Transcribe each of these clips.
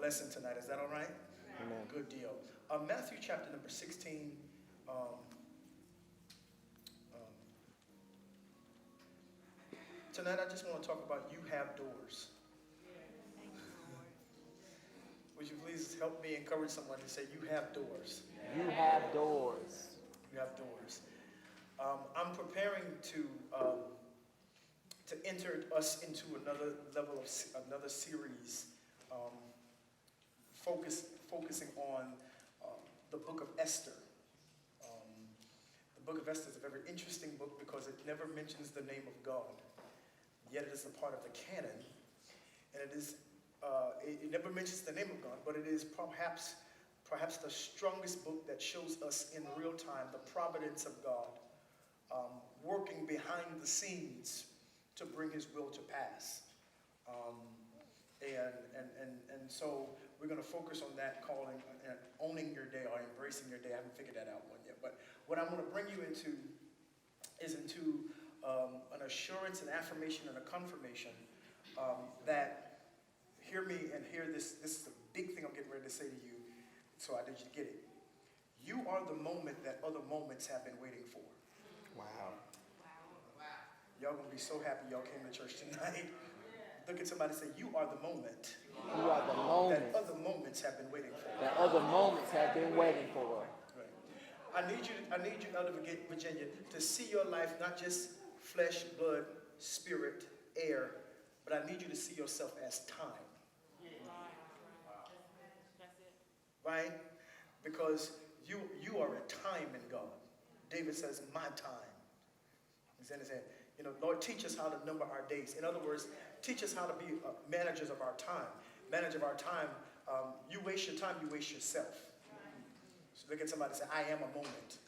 lesson tonight. Is that all right? Amen. Good deal. Matthew chapter number 16. Tonight I just want to talk about you have doors. Would you please help me encourage someone to say you have doors? You have doors. You have doors. I'm preparing to enter us into another level of another series, focusing on the book of Esther. The book of Esther is a very interesting book because it never mentions the name of God, yet it is a part of the canon, and it is. It never mentions the name of God, but it is perhaps the strongest book that shows us in real time the providence of God working behind the scenes to bring His will to pass. And so we're going to focus on that, calling owning your day or embracing your day. I haven't figured that out one yet, but what I'm going to bring you into is into an assurance, an affirmation, and a confirmation that. Hear me and hear this. This is a big thing I'm getting ready to say to you, so I need you to get it. You are the moment that other moments have been waiting for. Wow. Y'all going to be so happy y'all came to church tonight. Look at somebody and say, you are the moment. You are the moment. That other moments have been waiting for. That other moments have been waiting for. Right. I need you, out of Virginia, to see your life not just flesh, blood, spirit, air, but I need you to see yourself as time. Right? Because you are a time in God. David says, my time. He's saying, Lord, teach us how to number our days. In other words, teach us how to be managers of our time. Manager of our time. You waste your time, you waste yourself. So look at somebody and say, I am a moment.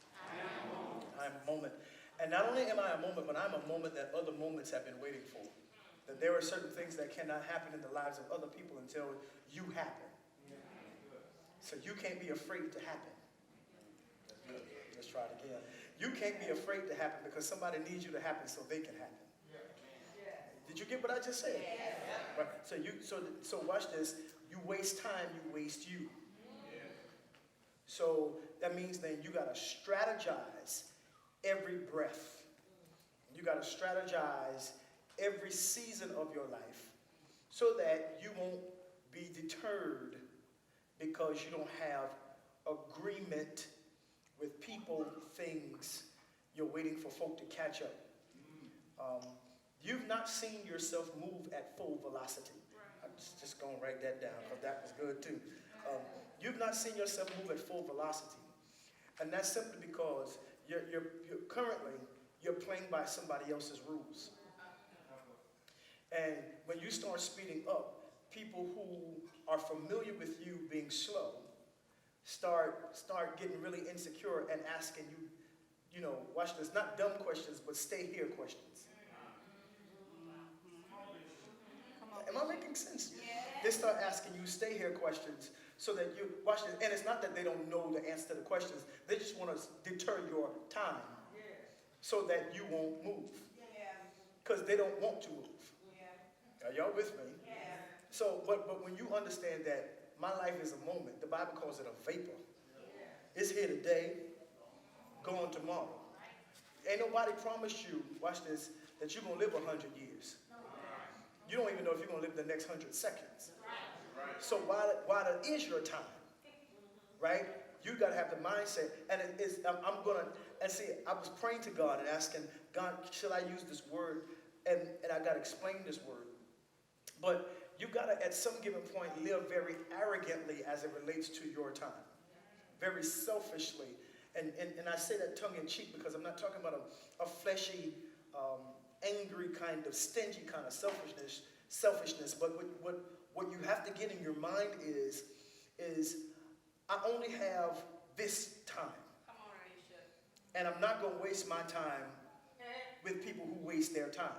I am a moment. And not only am I a moment, but I'm a moment that other moments have been waiting for. That there are certain things that cannot happen in the lives of other people until you happen. So you can't be afraid to happen. Let's try it again. You can't be afraid to happen because somebody needs you to happen so they can happen. Did you get what I just said? Right. So watch this. You waste time, you waste you. So that means then you got to strategize every breath. You got to strategize every season of your life so that you won't be deterred because you don't have agreement with people, things. You're waiting for folk to catch up. You've not seen yourself move at full velocity. I'm just going to write that down because that was good too. You've not seen yourself move at full velocity. And that's simply because you're currently playing by somebody else's rules. And when you start speeding up, people who are familiar with you being slow start getting really insecure and asking you, watch this, not dumb questions, but stay here questions. Am I making sense? They start asking you stay here questions so that you, watch this, and it's not that they don't know the answer to the questions, they just want to deter your time so that you won't move. Because they don't want to move. Are y'all with me? So, but when you understand that my life is a moment, the Bible calls it a vapor. It's here today, gone tomorrow. Ain't nobody promised you, watch this, that you're going to live 100 years. You don't even know if you're going to live the next 100 seconds. So while it is your time, right, you got to have the mindset. And I'm going to, and see, I was praying to God and asking, God, should I use this word? And I got to explain this word. But you got to, at some given point, live very arrogantly as it relates to your time. Very selfishly. And I say that tongue-in-cheek because I'm not talking about a fleshy, angry kind of, stingy kind of selfishness. But what you have to get in your mind is I only have this time. And I'm not going to waste my time with people who waste their time.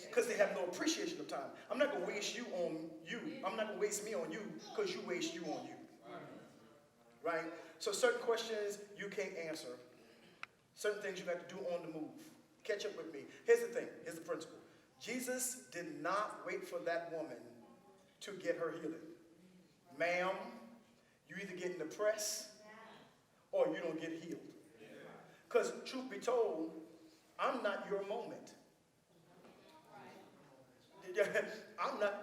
Because they have no appreciation of time. I'm not going to waste you on you. I'm not going to waste me on you because you waste you on you. Right? So certain questions you can't answer. Certain things you got to do on the move. Catch up with me. Here's the thing. Here's the principle. Jesus did not wait for that woman to get her healing. ma'am, you either get in the press or you don't get healed. Because truth be told, I'm not your moment.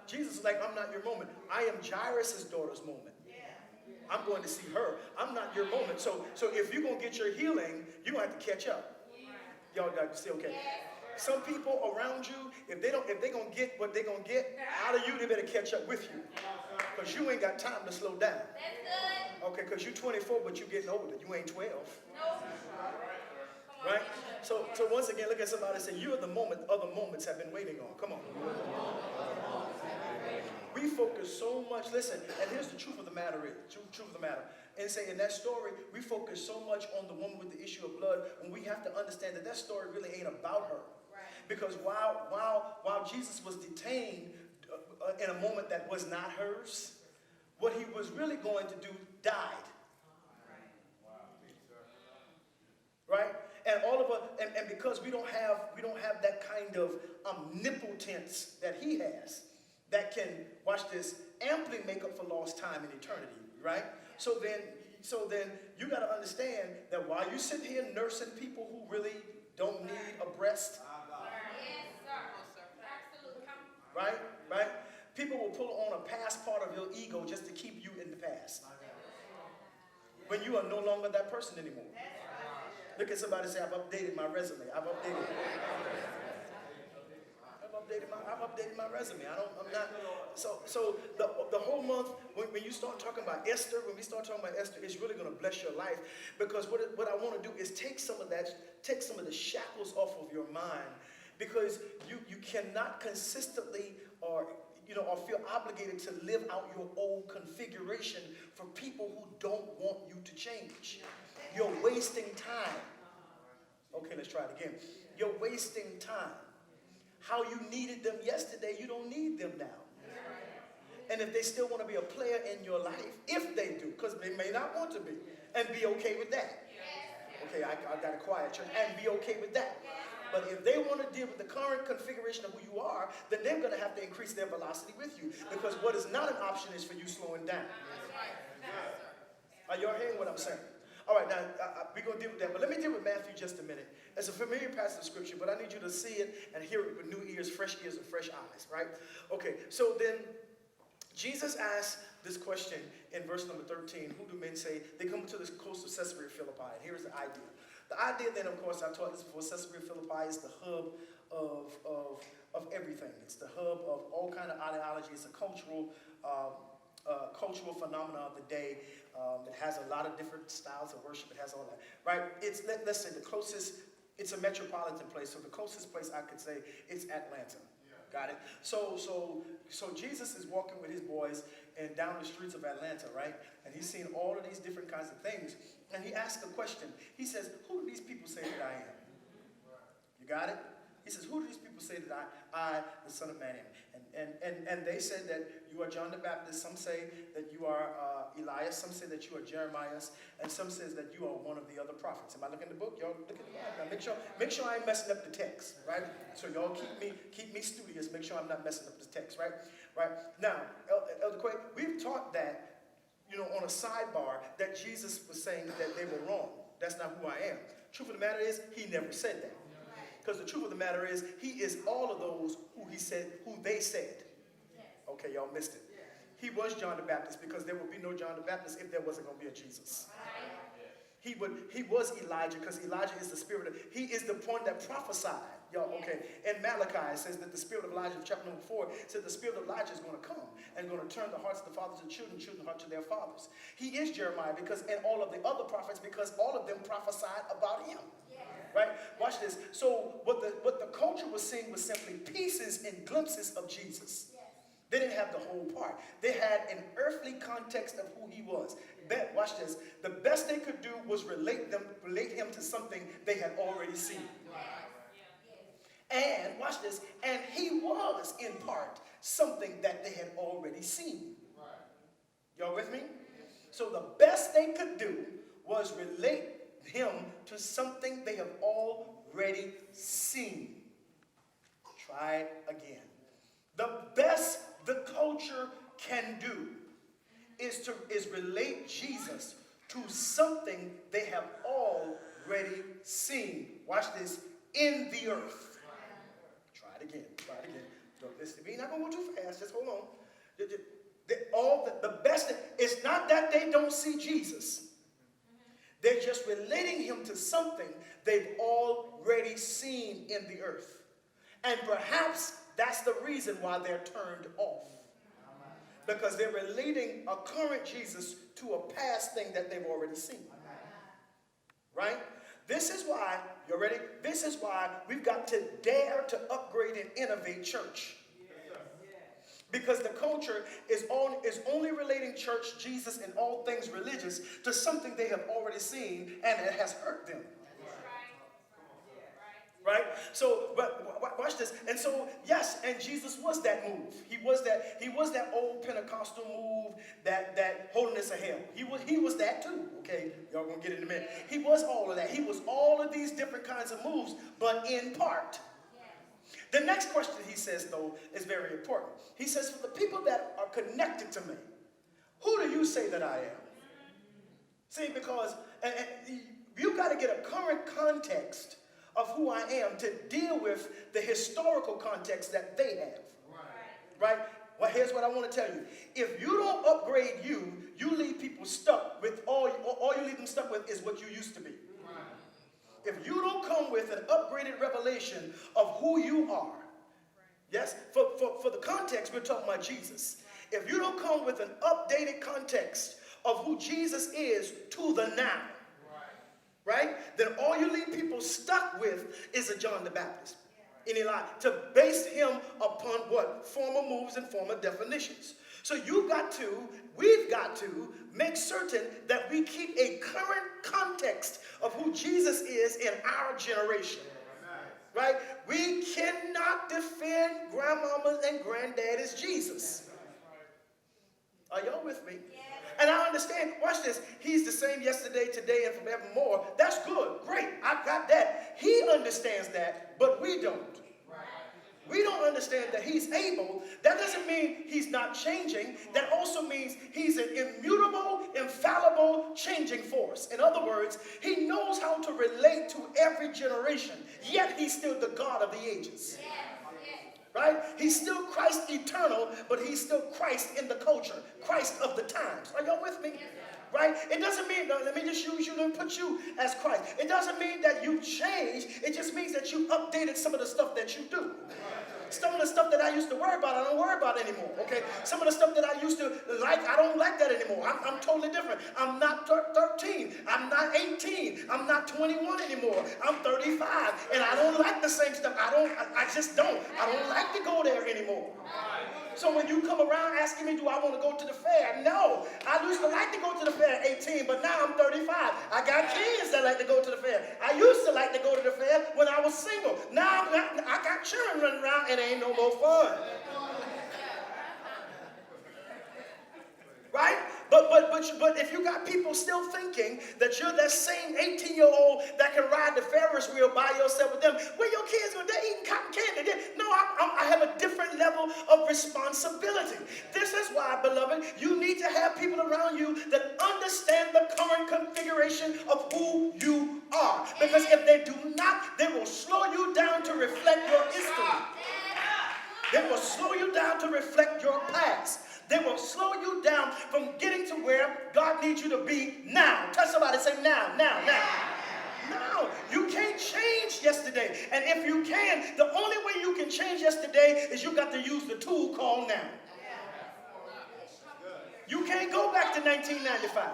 Jesus is like, I'm not your moment. I am Jairus' daughter's moment. I'm going to see her. I'm not your moment. So if you're going to get your healing, you're going to have to catch up. Y'all say okay. Some people around you, if they're going to get what they're going to get out of you, they better catch up with you. Because you ain't got time to slow down. Okay, because you're 24, but you're getting older. You ain't 12. Right? So once again, look at somebody and say, you are the moment other moments have been waiting on. Come on. We focus so much, listen, and here's the truth of the matter And say in that story, we focus so much on the woman with the issue of blood when we have to understand that that story really ain't about her. Right. Because while Jesus was detained in a moment that was not hers, what he was really going to do died. Right? And all of us, and because we don't have that kind of omnipotence that he has, that can, watch this, amply make up for lost time in eternity, right? So then you got to understand that while you sit here nursing people who really don't need a breast, right? People will pull on a past part of your ego just to keep you in the past. When you are no longer that person anymore. Look at somebody and say, I've updated my resume. I've updated my resume. I'm not. So the whole month, when you start talking about Esther, it's really going to bless your life. Because what I want to do is take some of the shackles off of your mind. Because you cannot consistently or feel obligated to live out your old configuration for people who don't want you to change. You're wasting time. Okay, let's try it again. You're wasting time. How you needed them yesterday, you don't need them now. And if they still want to be a player in your life, if they do, because they may not want to be, and be okay with that. Okay, I got a quiet church, and be okay with that. But if they want to deal with the current configuration of who you are, then they're going to have to increase their velocity with you. Because what is not an option is for you slowing down. Are y'all hearing what I'm saying? All right, now, we're going to deal with that. But let me deal with Matthew just a minute. It's a familiar passage of Scripture, but I need you to see it and hear it with new ears, fresh ears, and fresh eyes, right? Okay, so then Jesus asked this question in verse number 13. Who do men say? They come to the coast of Caesarea Philippi, and here's the idea. The idea then, of course, I've taught this before, Caesarea Philippi is the hub of everything. It's the hub of all kind of ideology. It's a cultural phenomena of the day. It has a lot of different styles of worship. It has all that, right? It's, let's say the closest, it's a metropolitan place. So the closest place I could say is Atlanta. Yeah. Got it? So Jesus is walking with his boys and down the streets of Atlanta, right? And he's seen all of these different kinds of things. And he asks a question. He says, who do these people say that I am? You got it? He says, who do these people say that I the Son of Man, am? And they said that you are John the Baptist. Some say that you are Elias. Some say that you are Jeremiah. And some says that you are one of the other prophets. Am I looking at the book? Y'all look at the Bible. Now make sure I ain't messing up the text, right? So y'all keep me studious. Make sure I'm not messing up the text, right? Right. Now, Elder Quay, we've taught that, on a sidebar, that Jesus was saying that they were wrong. That's not who I am. Truth of the matter is, he never said that. Because the truth of the matter is, he is all of those who they said. Okay, y'all missed it. He was John the Baptist because there would be no John the Baptist if there wasn't going to be a Jesus. He was Elijah because Elijah is the spirit he is the one that prophesied. Y'all, okay. In Malachi, it says that the spirit of Elijah, chapter number 4, said the spirit of Elijah is going to come and going to turn the hearts of the fathers to children, children's hearts to their fathers. He is Jeremiah and all of the other prophets because all of them prophesied about him. Right? Watch this. So what the culture was seeing was simply pieces and glimpses of Jesus. They didn't have the whole part. They had an earthly context of who he was. Watch this. The best they could do was relate him to something they had already seen. And watch this. And he was in part something that they had already seen. Y'all with me? So the best they could do was relate him to something they have already seen. Try it again. The best the culture can do is relate Jesus to something they have already seen. Watch this. In the earth. Try it again. Try it again. Don't listen. We're not going to go too fast. Just hold on. The best, it's not that they don't see Jesus. They're just relating him to something they've already seen in the earth. And perhaps that's the reason why they're turned off. Because they're relating a current Jesus to a past thing that they've already seen. Right? This is why, you ready? This is why we've got to dare to upgrade and innovate church. Because the culture is only relating church, Jesus, and all things religious to something they have already seen and it has hurt them. Right? So, but watch this. And so, yes, and Jesus was that move. He was that old Pentecostal move, that holiness of hell. He was that too. Okay, y'all gonna get it in a minute. He was all of that. He was all of these different kinds of moves, but in part. The next question he says, though, is very important. He says, for the people that are connected to me, who do you say that I am? See, because and you got to get a current context of who I am to deal with the historical context that they have. Right? Well, here's what I want to tell you. If you don't upgrade you leave people stuck with all you leave them stuck with is what you used to be. If you don't come with an upgraded revelation of who you are, yes, for the context, we're talking about Jesus. If you don't come with an updated context of who Jesus is to the now, right, then all you leave people stuck with is a John the Baptist. Any lie, to base him upon what? Former moves and former definitions. So we've got to make certain that we keep a current context of who Jesus is in our generation. Right? We cannot defend grandmamas and granddaddy's Jesus. Are y'all with me? And I understand, watch this, he's the same yesterday, today, and forevermore. That's good, great, I got that. He understands that, but we don't. We don't understand that he's able. That doesn't mean he's not changing. That also means he's an immutable, infallible, changing force. In other words, he knows how to relate to every generation, yet he's still the God of the ages. Right? He's still Christ eternal, but he's still Christ in the culture, Christ of the times. Are y'all with me? Right? It doesn't mean, let me just use you and put you as Christ. It doesn't mean that you changed. It just means that you updated some of the stuff that you do. Some of the stuff that I used to worry about, I don't worry about anymore. Okay? Some of the stuff that I used to like, I don't like that anymore. I'm totally different. I'm not 13. I'm not 18. I'm not 21 anymore. I'm 35. And I don't like the same stuff. I just don't. I don't like to go there anymore. So when you come around asking me, do I want to go to the fair? No. I used to like to go to the fair at 18, but now I'm 35. I got kids that like to go to the fair. I used to like to go to the fair when I was single. Now I got children running around and it ain't no more fun. Right? But if you got people still thinking that you're that same 18-year-old that can ride the Ferris wheel by yourself with them, where your kids go, they're eating cotton candy. No, I have a different level of responsibility. This is why, beloved, you need to have people around you that understand the current configuration of who you are. Because if they do not, they will slow you down to reflect your history. They will slow you down to reflect your past. They will slow you down from getting to where God needs you to be now. Tell somebody, say now. No, you can't change yesterday. And if you can, the only way you can change yesterday is you got to use the tool called now. You can't go back to 1995.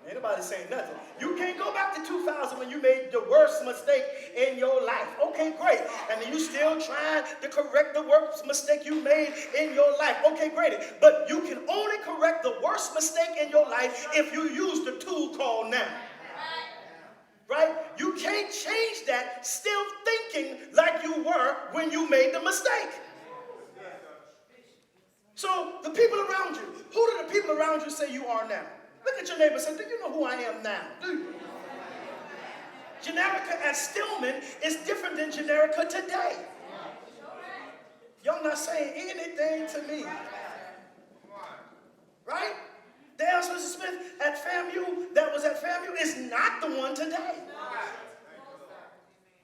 Ain't nobody saying nothing. You can't go back to 2000 when you made the worst mistake in your life. Okay, great. And then you still trying to correct the worst mistake you made in your life. Okay, great. But you can only correct the worst mistake in your life if you use the tool called now. Right? You can't change that still thinking like you were when you made the mistake. So the people around you, who do the people around you say you are now? Look at your neighbor and say, do you know who I am now? Do you? Generica at Stillman is different than Generica today. Y'all not saying anything to me. right? Dale Spencer Smith at FAMU, that was at FAMU, is not the one today.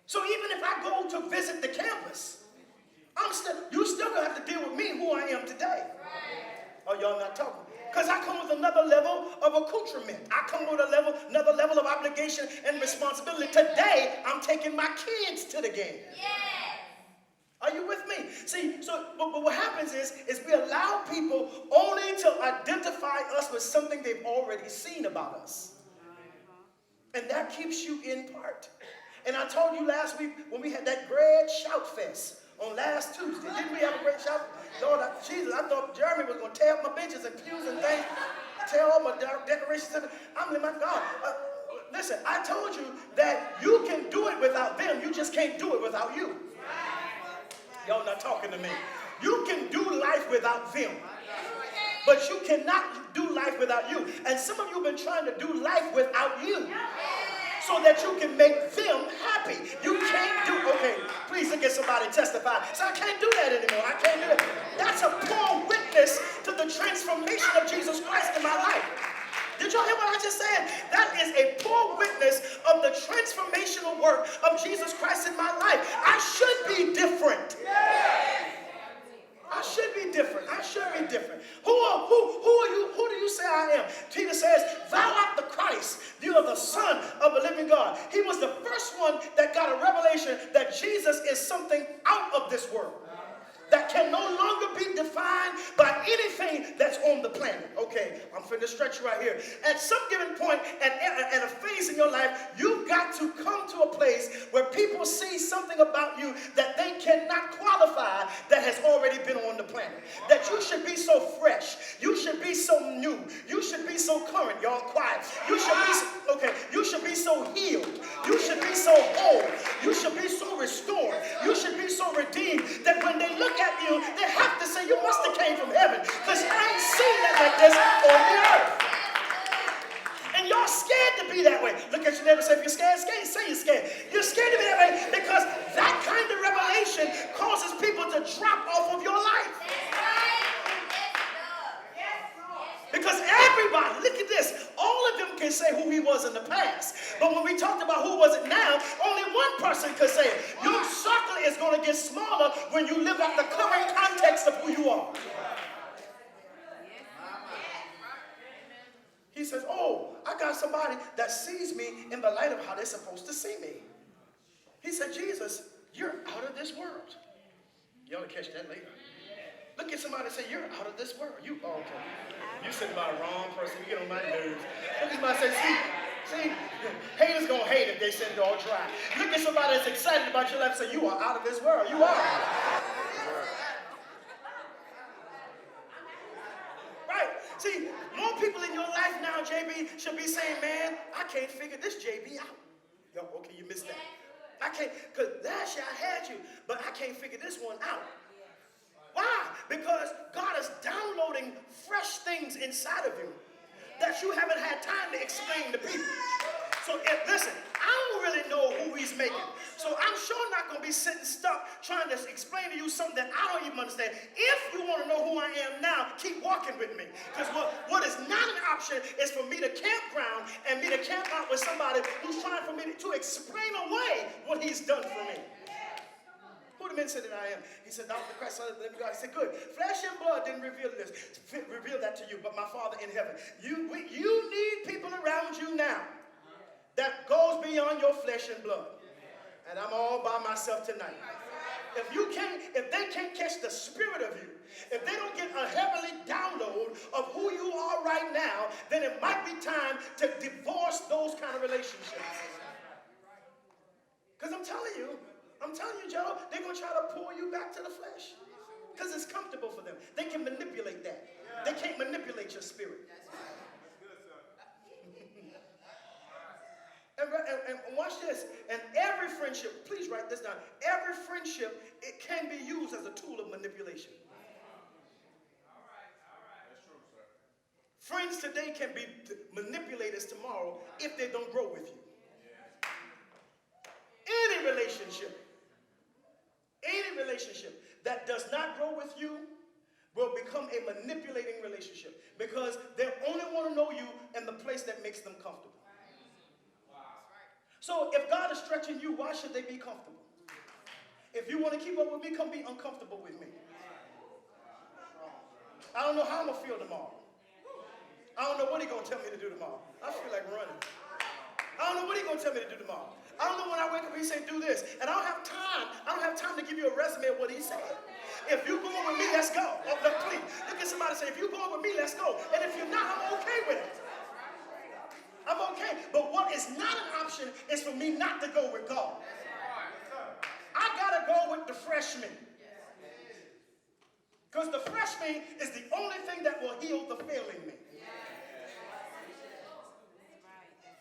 So even if I go to visit the campus, you still gonna have to deal with me, who I am today. Oh, y'all not talking? Because I come with another level of accoutrement. I come with another level of obligation and responsibility. Today, I'm taking my kids to the game. Are you with me? See, but what happens is we allow people only to identify us with something they've already seen about us. And that keeps you in part. And I told you last week when we had that great shout fest on last Tuesday. Didn't we have a great shout? Lord, Jesus, I thought Jeremy was going to tear up my benches and pews and things, tear all my decorations. I'm in my God. Listen, I told you that you can do it without them. You just can't do it without you. Y'all not talking to me. You can do life without them, but you cannot do life without you. And some of you have been trying to do life without you so that you can make them happy. You can't do, okay, please look at somebody testify. So I can't do that anymore. I can't do it. That's a poor witness to the transformation of Jesus Christ in my life. Did y'all hear what I just said? That is a poor witness of the transformational work of Jesus Christ in my life. I should be different. I should be different. I should be different. Who are you? Who do you say I am? Peter says, thou art the Christ. You are the Son of the living God. He was the first one that got a revelation that Jesus is something out of this world, that can no longer be defined by anything that's on the planet. Okay, I'm finna stretch you right here. At some given point, at a phase in your life, you've got to come to a place where people see something about you that they cannot qualify that has already been on the planet. That you should be so fresh. You should be so new. You should be so current. Y'all quiet. You should be, okay, you should be so healed. You should be so whole. You should be so restored. You should be so redeemed that when they look at you, they have to say, you must have came from heaven, because I ain't seen that like this on the earth. And y'all scared to be that way. Look at your neighbor and say, if you're scared, say you're scared. You're scared to be that way because that kind of revelation causes people to drop off of your life. Because everybody, look at this, all of them can say who he was in the past. But when we talked about who was it now, only one person could say it. Your circle is going to get smaller when you live out the current context of who you are. He says, oh, I got somebody that sees me in the light of how they're supposed to see me. He said, Jesus, you're out of this world. You ought to catch that later. Look at somebody and say, you're out of this world. Okay. You sitting by the wrong person. You get on my nerves. Look at somebody and say, see, haters going to hate if they send it all dry. Look at somebody that's excited about your life and say, you are out of this world. You are. Right. See, more people in your life now, JB, should be saying, man, I can't figure this JB out. Yo, okay, you missed that. I can't, because last year I had you, but I can't figure this one out. Why? Because God is downloading fresh things inside of you that you haven't had time to explain to people. So listen, I don't really know who he's making. So I'm sure not going to be sitting stuck trying to explain to you something that I don't even understand. If you want to know who I am now, keep walking with me. Because what is not an option is for me to campground and me to camp out with somebody who's trying for me to explain away what he's done for me. Who the men said that I am? He said, Dr. Christ, Son of the living God. He said, good. Flesh and blood didn't reveal that to you, but my Father in heaven. You need people around you now that goes beyond your flesh and blood. And I'm all by myself tonight. If they can't catch the spirit of you, if they don't get a heavenly download of who you are right now, then it might be time to divorce those kind of relationships. Because I'm telling you, Joe, they're going to try to pull you back to the flesh. Because it's comfortable for them. They can manipulate that. They can't manipulate your spirit. And watch this. And every friendship, please write this down. Every friendship, it can be used as a tool of manipulation. That's true, sir. Friends today can be manipulators tomorrow if they don't grow with you. Any relationship that does not grow with you will become a manipulating relationship because they only want to know you in the place that makes them comfortable. So if God is stretching you, why should they be comfortable? If you want to keep up with me, come be uncomfortable with me. I don't know how I'm going to feel tomorrow. I don't know what he's going to tell me to do tomorrow. I feel like running. I don't know what he's going to tell me to do tomorrow. I don't know when I wake up, he say, do this. And I don't have time. I don't have time to give you a resume of what he said. If you're going with me, let's go. Oh, look, please, look at somebody and say, if you're going with me, let's go. And if you're not, I'm okay with it. I'm okay. But what is not an option is for me not to go with God. I got to go with the fresh me. Because the fresh me is the only thing that will heal the failing me.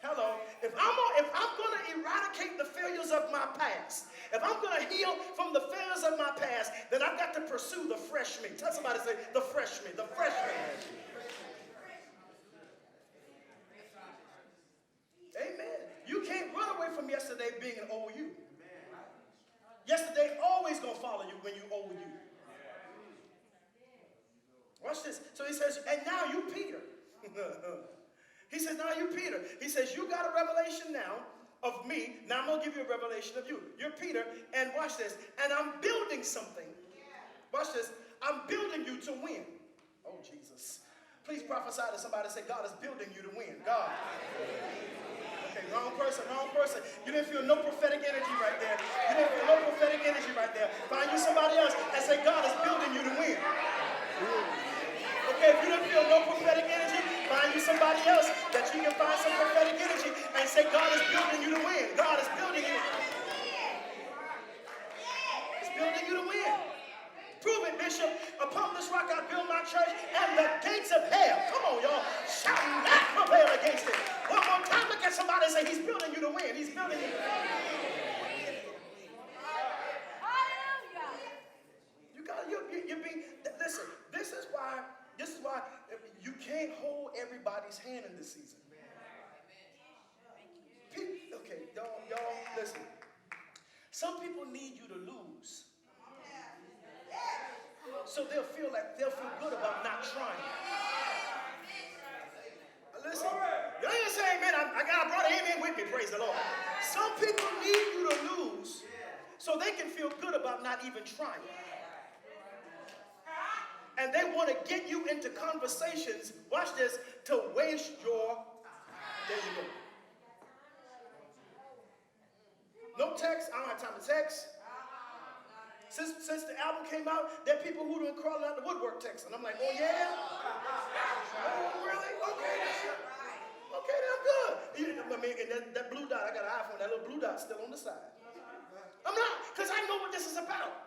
Hello. If I'm going to eradicate the failures of my past, if I'm going to heal from the failures of my past, then I've got to pursue the fresh me. Tell somebody, say, the fresh me, the fresh me. Amen. You can't run away from yesterday being an old you. Yesterday always going to follow you when you old you. Watch this. So he says, and now you Peter. He says, now you Peter. He says, you got a revelation now of me. Now I'm going to give you a revelation of you. You're Peter. And watch this. And I'm building something. Watch this. I'm building you to win. Oh, Jesus. Please prophesy to somebody. Say, God is building you to win. God. Okay, wrong person, wrong person. You didn't feel no prophetic energy right there. You didn't feel no prophetic energy right there. Find you somebody else and say, God is building you to win. Okay, if you didn't feel no prophetic energy, find you somebody else that you can find some prophetic energy and say, God is building you to win. God is building you. He's building you to win. Prove it, Bishop. Upon this rock I build my church, and the gates of hell, come on, y'all, shall not prevail against it. One more time, look at somebody and say, he's building you to win. He's building you to win. You got you're being, listen, this is why you can't hold everybody's hand in this season. Okay, y'all, listen. Some people need you to lose. So they'll feel good about not trying. Listen, you ain't saying, man, I got a brother amen with me, praise the Lord. Some people need you to lose so they can feel good about not even trying. And they want to get you into conversations, watch this, to waste your, there you go. No text, I don't have time to text. Since the album came out, there are people who done crawling out the woodwork texting. I'm like, oh yeah? Oh really? Okay then. Okay then, I'm good. I mean, and that blue dot, I got an iPhone, that little blue dot's still on the side. I'm not, because I know what this is about.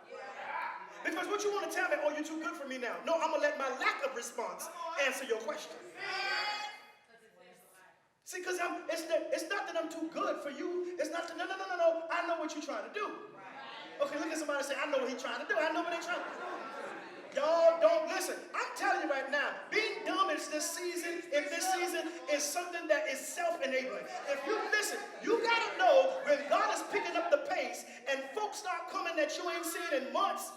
Because what you want to tell me, oh, you're too good for me now. No, I'm going to let my lack of response answer your question. See, because it's not that I'm too good for you. It's not that, no. I know what you're trying to do. Okay, look at somebody and say, I know what he's trying to do. I know what he's trying to do. Y'all don't listen. I'm telling you right now, being dumb in this season is something that is self-enabling. If you listen, you got to know when God is picking up the pace and folks start coming that you ain't seen in months,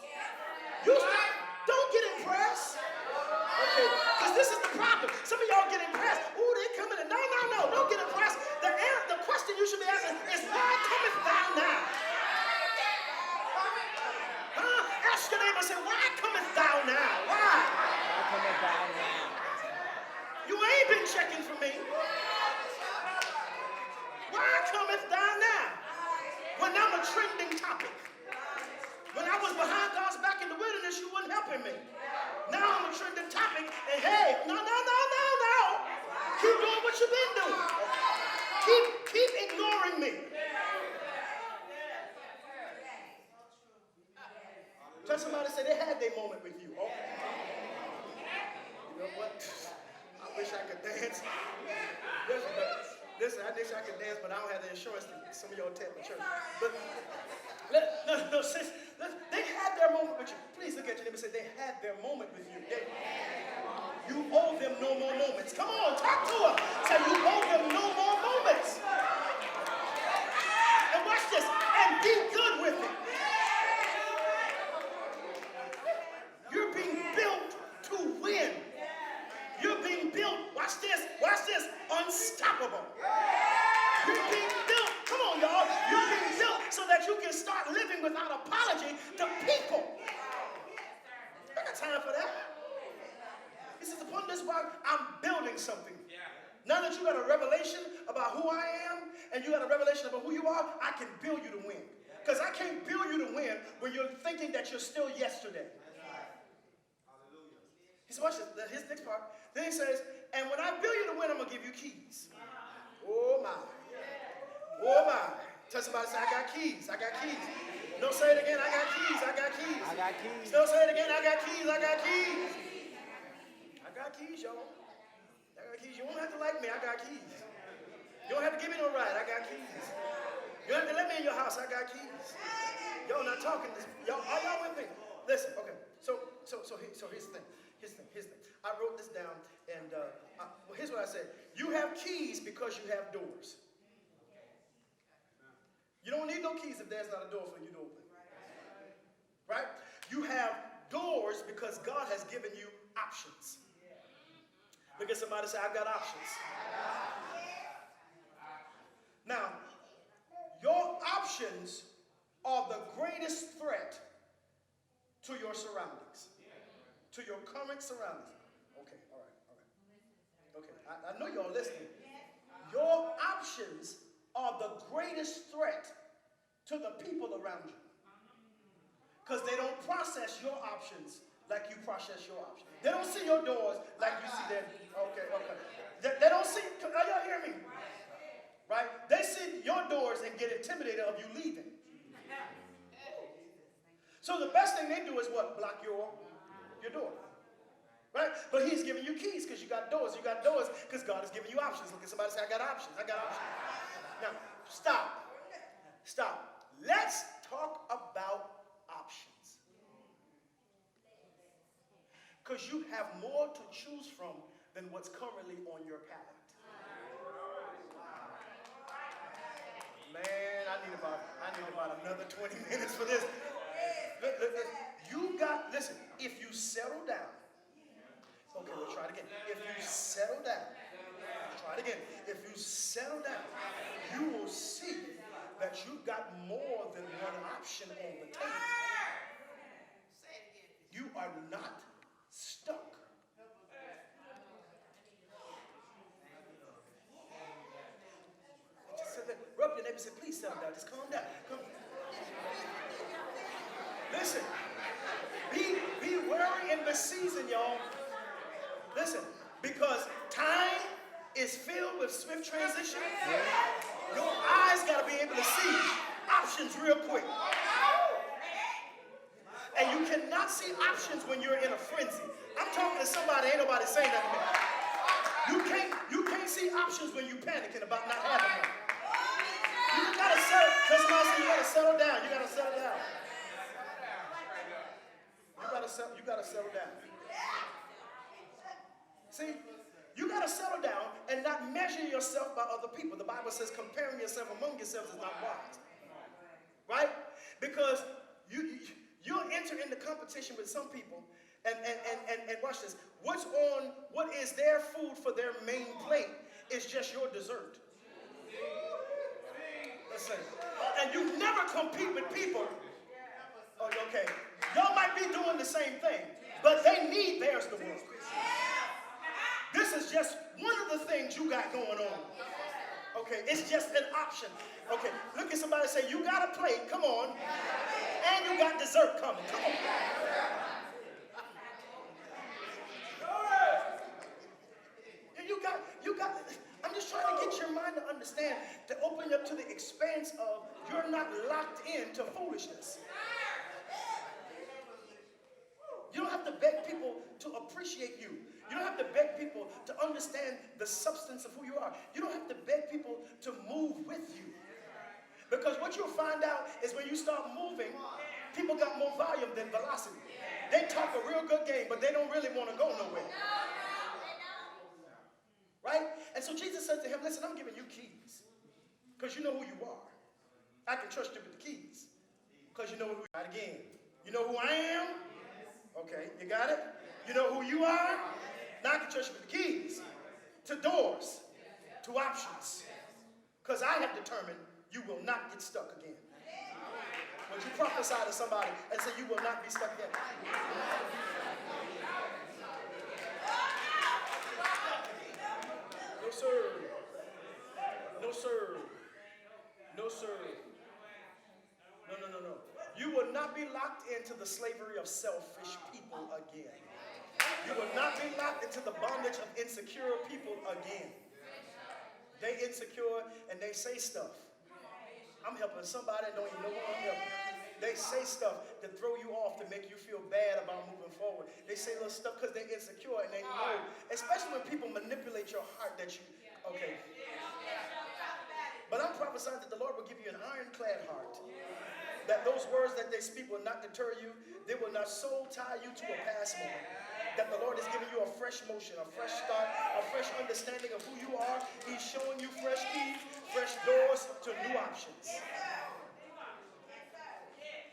don't get impressed. Okay, because this is the problem. Some of y'all get impressed. Ooh, they coming in. No, don't get impressed. The question you should be asking is, why cometh thou now? Ask your neighbor, say, why cometh thou now? Why? Why cometh thou now? You ain't been checking for me. Why cometh thou now? When I'm a trending topic. When I was behind God's back in the wilderness, you weren't helping me. Now I'm a trending topic, and hey, no. Keep doing what you've been doing. Keep ignoring me. Tell somebody, say they had their moment with you. Oh. You know what? I wish I could dance. Listen, I wish I could dance, but I don't have the insurance to some of y'all take my church. But no, sis, they had their moment with you. Please look at your neighbor and say, they had their moment with you. You owe them no more moments. Come on, talk to them. Say, you owe them no more moments. And watch this, and be good with it. You're being built doing something. Now that you got a revelation about who I am and you got a revelation about who you are, I can build you to win. Because I can't build you to win when you're thinking that you're still yesterday. He said, watch this, his next part. Then he says, and when I build you to win, I'm going to give you keys. Oh my. Oh my. Tell somebody, say, I got keys. I got keys. Don't say it again, I got keys. I got keys. I got keys. Don't say it again, I got keys. I got keys. I got keys, y'all. I got keys. You don't have to like me. I got keys. You don't have to give me no ride. I got keys. You don't have to let me in your house. I got keys. Y'all not talking. Y'all, are y'all with me? Listen, okay. So here's the thing. Here's the thing. I wrote this down, and well, here's what I said. You have keys because you have doors. You don't need no keys if there's not a door for you to open. Right? You have doors because God has given you options. Look at somebody, say, I've got options. Now, your options are the greatest threat to your surroundings, to your current surroundings. Okay, all right. Okay, I know y'all listening. Your options are the greatest threat to the people around you. Because they don't process your options like you process your options. They don't see your doors like you see them. Okay. They don't see, are y'all hear me? Right? They see your doors and get intimidated of you leaving. So the best thing they do is what? Block your door. Right? But he's giving you keys because you got doors. You got doors because God is giving you options. Look at somebody say, I got options. I got options. Now, stop. Let's talk about options. Because you have more to choose from than what's currently on your palate. Man, I need about another 20 minutes for this. Listen, if you settle down, okay, we'll try it again. If you settle down, if you settle down, you will see that you've got more than one option on the table. You are not stuck. Just sit there, rub your neighbor and say, please settle down. Just calm down. Come. Listen, be wary in this season, y'all. Listen, because time is filled with swift transition. Your eyes got to be able to see options real quick. And you cannot see options when you're in a frenzy. I'm talking to somebody, ain't nobody saying that to me. You can't see options when you're panicking about not having them. You gotta settle. Somebody say you gotta settle down. You gotta settle down. You gotta settle down. See, you gotta settle down and not measure yourself by other people. The Bible says comparing yourself among yourselves is not wise. Right? Because you'll enter into competition with some people and watch this. What is their food for their main plate is just your dessert. Listen. And you never compete with people. Oh, okay. Y'all might be doing the same thing, but they need theirs to work. This is just one of the things you got going on. Okay, it's just an option. Okay, look at somebody and say, you got a plate, come on. And you got dessert coming, come on. You got, I'm just trying to get your mind to understand, to open up to the expanse of you're not locked into foolishness. You don't have to beg people to appreciate you. You don't have to beg people to understand the substance of who you are. You don't have to beg people to move with you. Because what you'll find out is when you start moving, people got more volume than velocity. They talk a real good game, but they don't really want to go nowhere. Right? And so Jesus said to him, listen, I'm giving you keys. Because you know who you are. I can trust you with the keys. Because you know who you are. Again, you know who I am? Okay, you got it? You know who you are? Now I can trust you with the keys. To doors. To options. Because I have determined you will not get stuck again. Would you prophesy to somebody and say you will not be stuck again? sir. No, sir. No, sir. No. You will not be locked into the slavery of selfish people again. You will not be locked into the bondage of insecure people again. They insecure and they say stuff. I'm helping somebody and don't even know who I'm helping. They say stuff to throw you off, to make you feel bad about moving forward. They say little stuff because they're insecure and they know, especially when people manipulate your heart that you, okay. But I'm prophesying that the Lord will give you an ironclad heart. That those words that they speak will not deter you. They will not soul tie you to a past moment. That the Lord is giving you a fresh motion, a fresh start, a fresh understanding of who you are. He's showing you fresh keys, fresh doors to new options.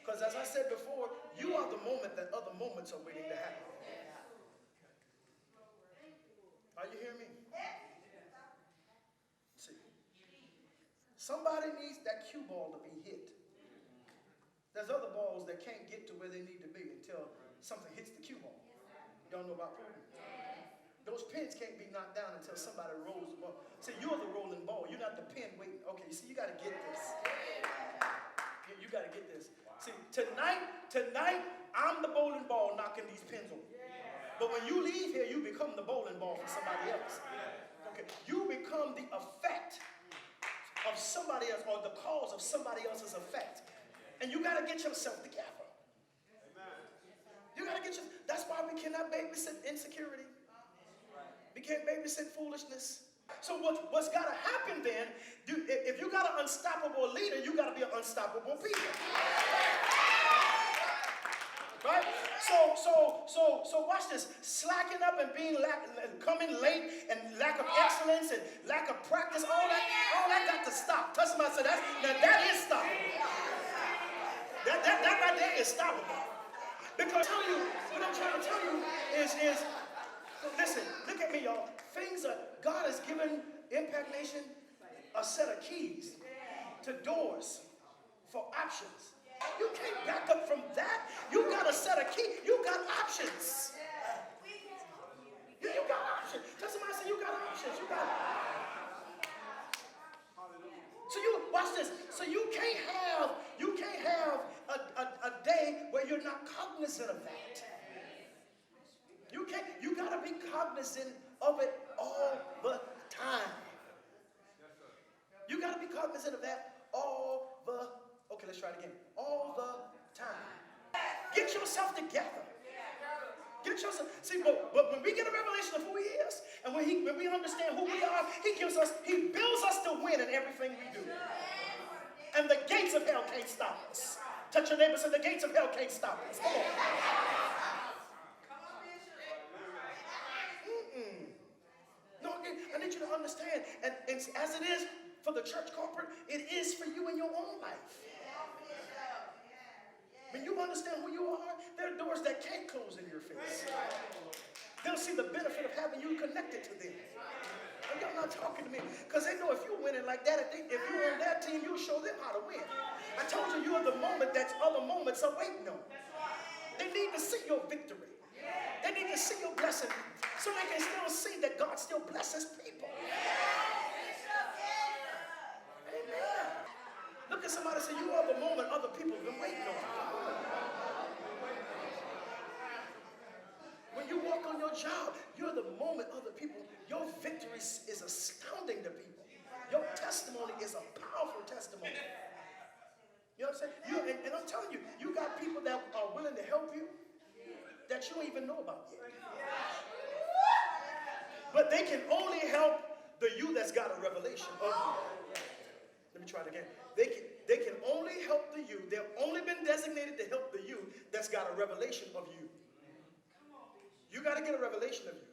Because as I said before, you are the moment that other moments are waiting to happen. Are you hearing me? See, somebody needs that cue ball to be hit. There's other balls that can't get to where they need to be until something hits the cue ball. Y'all know about pool? Those pins can't be knocked down until somebody rolls the ball. See, you're the rolling ball. You're not the pin waiting. Okay, you see, you got to get this. You got to get this. See, tonight, I'm the bowling ball knocking these pins over. But when you leave here, you become the bowling ball for somebody else. Okay, you become the effect of somebody else or the cause of somebody else's effect. And you got to get yourself together. You got to get your, that's why we cannot babysit insecurity. We can't babysit foolishness. So what's got to happen then, if you got an unstoppable leader, you got to be an unstoppable people. Right? So watch this. Slacking up and coming late and lack of excellence and lack of practice, all that got to stop. Touch somebody and say, that is stoppable. That right there is stoppable. Because what I'm trying to tell you is listen, look at me, y'all. God has given Impact Nation a set of keys to doors for options. You can't back up from that. You got a set of keys. You got options. You got options. Tell somebody, say you got options. You got. So you watch this. So you can't have a day where you're not cognizant of that. You got to be cognizant of it all the time. You got to be cognizant of that all the, okay, let's try it again. All the time. Get yourself together. See, but when we get a revelation of who he is, and when we understand who we are, he builds us to win in everything we do. And the gates of hell can't stop us. Touch your neighbor and say, the gates of hell can't stop us. Come on. No, I need you to understand, and as it is for the church corporate, it is for you in your own life. When you understand who you are, there are doors that can't close in your face. They'll see the benefit of having you connected to them. And y'all not talking to me, because they know if you're winning like that, if you're on their team, you'll show them how to win. I told you, you're the moment that other moments are waiting on. They need to see your victory. They need to see your blessing, so they can still see that God still blesses people. Amen. Look at somebody and say, you are the moment other people have been waiting on. When you walk on your job, you're the moment other people, your victory is astounding to people. Your testimony is a powerful testimony. You know what I'm saying? And I'm telling you, you got people that are willing to help you that you don't even know about yet. But they can only help the you that's got a revelation of you. Let me try it again. They can only help the you. They've only been designated to help the you that's got a revelation of you. You got to get a revelation of you.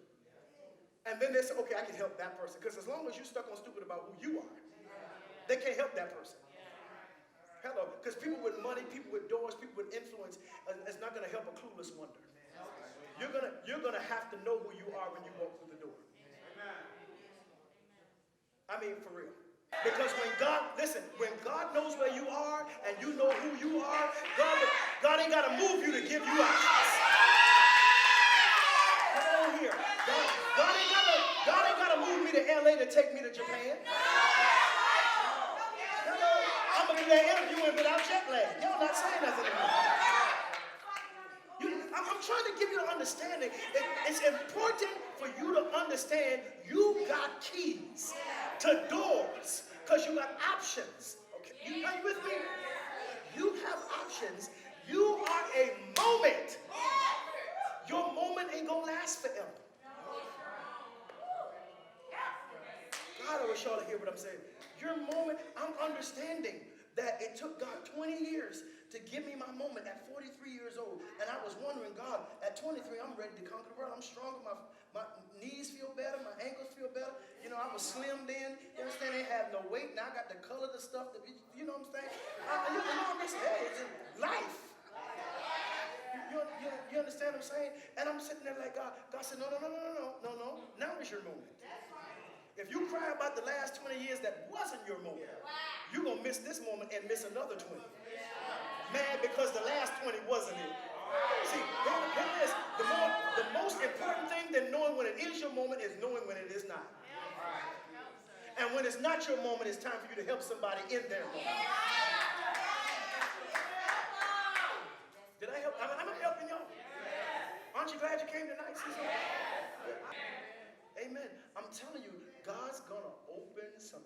And then they say, okay, I can help that person. Because as long as you're stuck on stupid about who you are, they can't help that person. Hello. Because people with money, people with doors, people with influence, it's not going to help a clueless wonder. You're gonna have to know who you are when you walk through the door. I mean, for real. Because when God knows where you are and you know who you are, God ain't got to move you to give you options. Come on here. God ain't got to move me to LA to take me to Japan. Hello. I'm going to be there interviewing without jet lag. Y'all not saying nothing to me. I'm trying to give you an understanding. It's important for you to understand you got keys to doors because you got options. Okay, are you with me? You have options. You are a moment. Your moment ain't going to last forever. God, I wish y'all to hear what I'm saying. Your moment, I'm understanding that it took God 20 years to give me my moment at 43 years old. And I was wondering, God, at 23, I'm ready to conquer the world. I'm stronger. My knees feel better. My ankles feel better. You know, I was slimmed in. You understand? They have no weight. Now I got the color, the stuff. You know what I'm saying? You know, I'm just, hey, it's life. You understand what I'm saying? And I'm sitting there like, God said, no. Now is your moment. If you cry about the last 20 years that wasn't your moment, you're going to miss this moment and miss another 20. Mad because the last 20 wasn't it. See, here it is. The most important thing than knowing when it is your moment is knowing when it is not. And when it's not your moment, it's time for you to help somebody in their moment. Did I help? Am I helping y'all? Aren't you glad you came tonight? Amen. I'm telling you, God's going to open some